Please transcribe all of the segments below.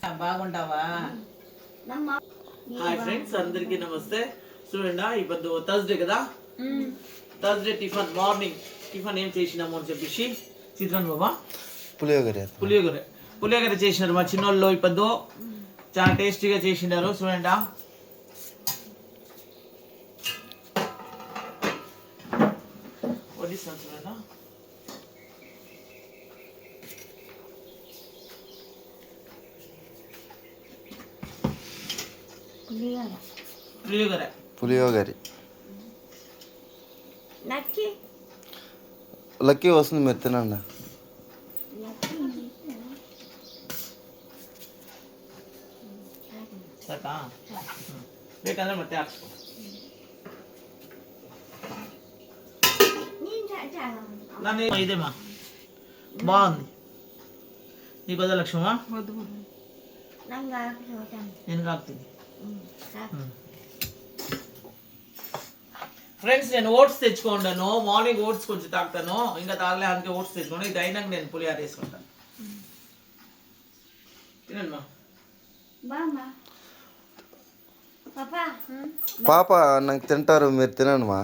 బాగుంటావా? Hi friends, అందరికీ నమస్తే. చూడండి, ఇప్పుడు థర్స్డే కదా, థర్స్డే టిఫిన్ మార్నింగ్ టిఫిన్ ఏం చేసినాము అని చెప్పేసి చిత్రం బాబా పులియోగర చేసినారు మా చిన్నోళ్ళు. ఇప్పుడు చాలా టేస్టీగా చేసినారు. చూడండి, వడ్డిస్తాను. చూడండి, పులియోగరి లక్కీ వస్తుంది, మీరు తినండి. ఇదేమా బాగుంది. నీ పద లక్ష్మమ్మా, నేను కాకుతుంది. ఫ్రెండ్స్, నేను ఓట్స్ తెచ్చుకుంటాను. మార్నింగ్ ఓట్స్ కొంచెం తాగుతాను, ఇంకా తాగలే అందుకే ఓట్స్ తెచ్చుకోండి. ఇది అయినాక నేను పులిహార వేసుకుంటాను. తినండి మా పాప నాకు తింటారు, మీరు తినండి మా.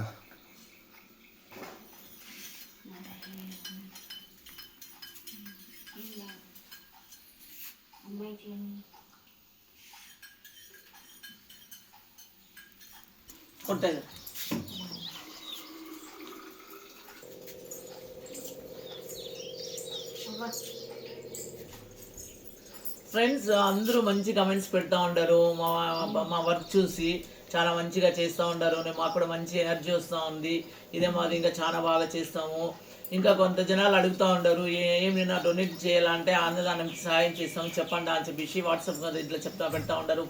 కొట్టేది ఫ్రెండ్స్, అందరూ మంచి కమెంట్స్ పెడతా ఉంటారు. మా వర్క్ చూసి చాలా మంచిగా చేస్తూ ఉంటారు. మాకు కూడా మంచి ఎనర్జీ వస్తూ ఉంది. ఇదే మాది ఇంకా చాలా బాగా చేస్తాము. ఇంకా కొంత జనాలు అడుగుతూ ఉంటారు, ఏమైనా డొనేట్ చేయాలంటే అన్నదానానికి సహాయం చేస్తాము చెప్పండి అని చెప్పేసి వాట్సాప్ ఇట్లా పెడతా ఉంటారు,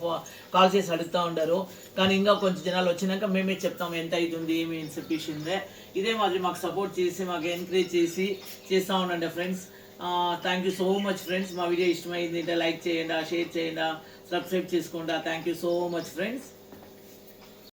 కాల్ చేసి అడుగుతూ ఉంటారు. కానీ ఇంకా కొంచెం జనాలు వచ్చినాక మేమే చెప్తాము ఎంత అవుతుంది ఏమి అని చెప్పేసి. ఇదే మాది మాకు సపోర్ట్ చేసి మాకు ఎంకరేజ్ చేసి చేస్తూ ఉండండి friends. Thank you so much friends. మా వీడియో ఇష్టమైంది అంటే లైక్ చేయండి, షేర్ చేయండి, సబ్స్క్రైబ్ చేసుకోండి. Thank you so much friends.